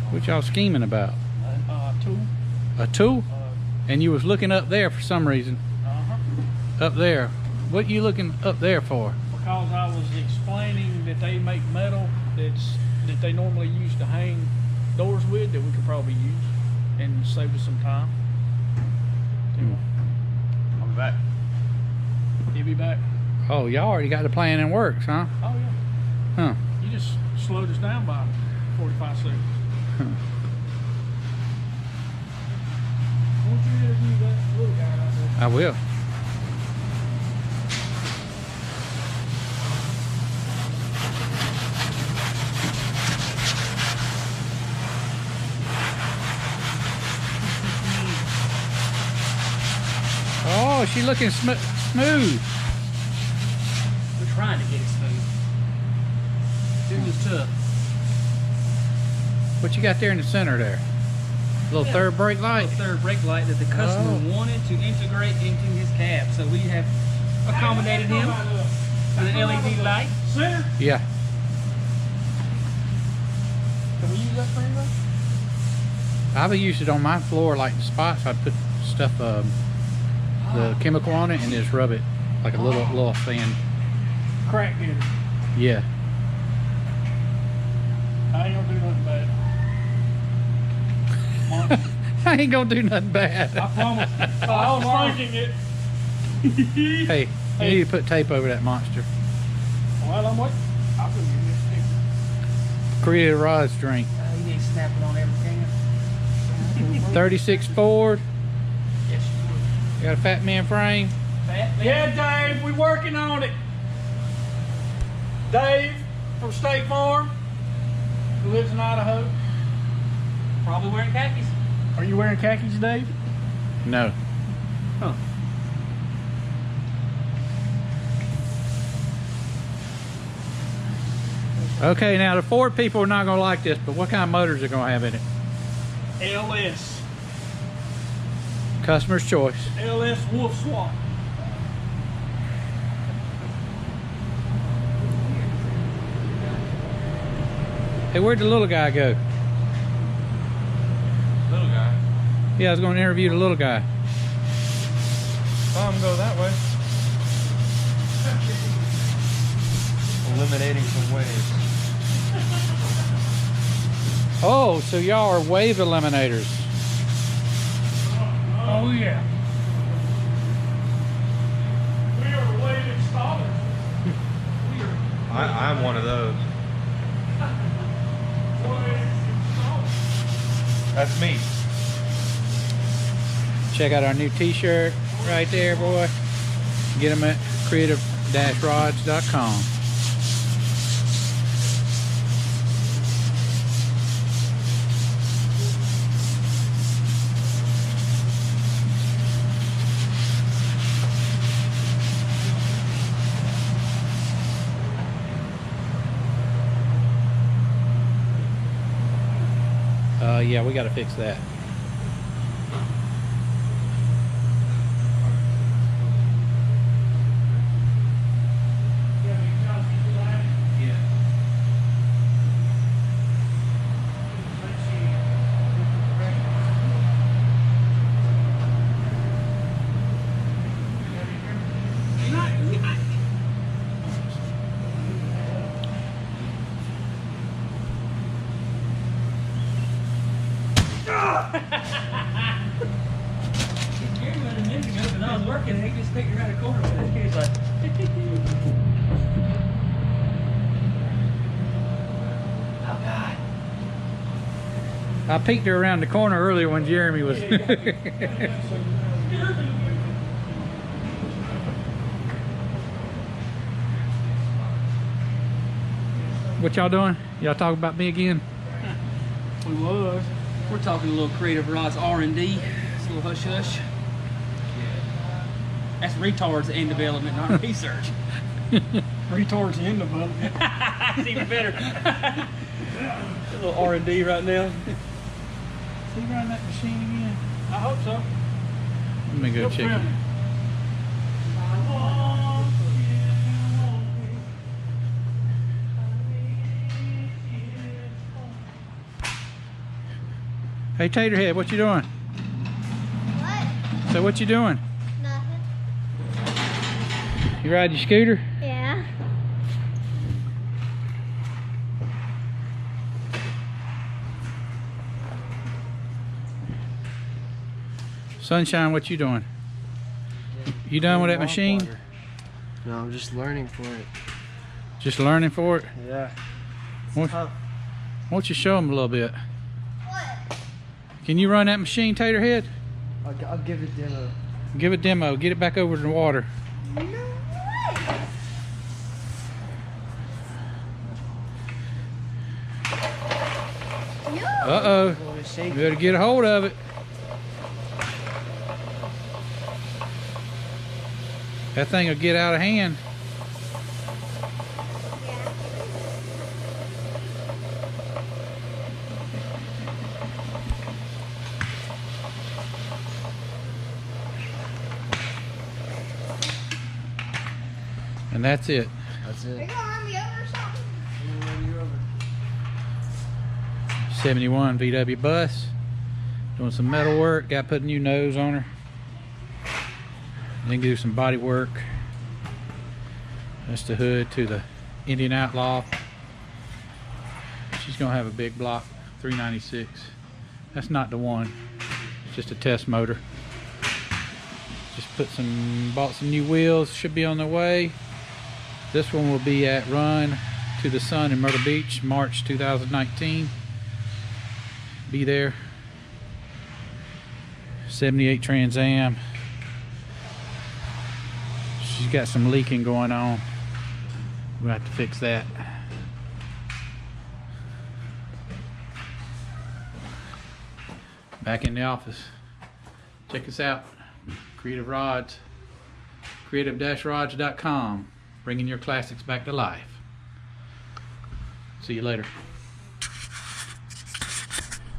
What y'all scheming about? Tool. A tool? And you was looking up there for some reason. Up there. What you looking up there for? Because I was explaining that they make metal that they normally use to hang doors with that we could probably use and save us some time. I'll be back. He'll be back. Oh, y'all already got the plan in works, huh? Oh yeah. Huh. You just slowed us down by 45 seconds. Huh. Won't you interview that little guy out there? I will. Oh, she's looking smooth. We're trying to get it smooth. Doing this tough. What you got there in the center there? Little third brake light? Third brake light that the customer wanted to integrate into his cab. So we have accommodated him with an LED light. Center? Yeah. Can we use that for anything? I've used it on my floor, like the spots. I put stuff, the chemical on it, and just rub it like a little fan. Crack getter. Yeah. I ain't gonna do nothing bad. I ain't gonna do nothing bad. I promise. I was thinking it. Hey, you need to put tape over that monster. Well, I'm waiting. I'll put you this. Creative Rod's drink. You need to snap it on everything. 36 Ford. Yes, you would. Got a fat man frame. Fat man. Yeah, Dave, we working on it. Dave from State Farm, who lives in Idaho. Probably wearing khakis. Are you wearing khakis, Dave? No. Huh. Okay, now the Ford people are not gonna like this, but what kind of motors are gonna have in it? LS. Customer's choice. LS Wolf Swap. Hey, where'd the little guy go? Little guy. Yeah, I was gonna interview the little guy. Saw him go that way. Eliminating some waves. Oh, so y'all are wave eliminators. Oh yeah. We are wave installers. We are I'm one of those. wave installers. That's me. Check out our new t-shirt right there, boy. Get them at creative-rods.com. Yeah, we got to fix that. I was working and he just picked around the corner with it. He was like, oh God. I peeked her around the corner earlier when Jeremy was. What y'all doing? Y'all talking about me again? We was. We're talking a little Creative Rods R&D. It's a little hush hush. That's retards in development, not research. Retards in development. It's even better. A little R&D right now. Is he running that machine again? I hope so. Let me go check it. Hey Taterhead, what you doing? What? So what you doing? Nothing. You ride your scooter? Yeah. Sunshine, what you doing? You done with that machine? No, I'm just learning for it. Just learning for it? Yeah. Why don't you show them a little bit? What? Can you run that machine, Taterhead? I'll give it a demo. Give a demo. Get it back over to the water. No way. Yo. Uh-oh. Oh, it's You shaky. better get a hold of it. That thing will get out of hand. Yeah. And that's it. That's Are you it. gonna run me over or something? 71 VW bus. Doing some metal work. Got to put a new nose on her. Then do some body work. That's the hood to the Indian Outlaw. She's gonna have a big block 396. That's not the one. It's just a test motor. Just bought some new wheels. Should be on their way. This one will be at Run to the Sun in Myrtle Beach, March 2019. Be there. 78 Trans Am. She's got some leaking going on. We'll have to fix that. Back in the office. Check us out. Creative Rods. Creative-rods.com. Bringing your classics back to life. See you later.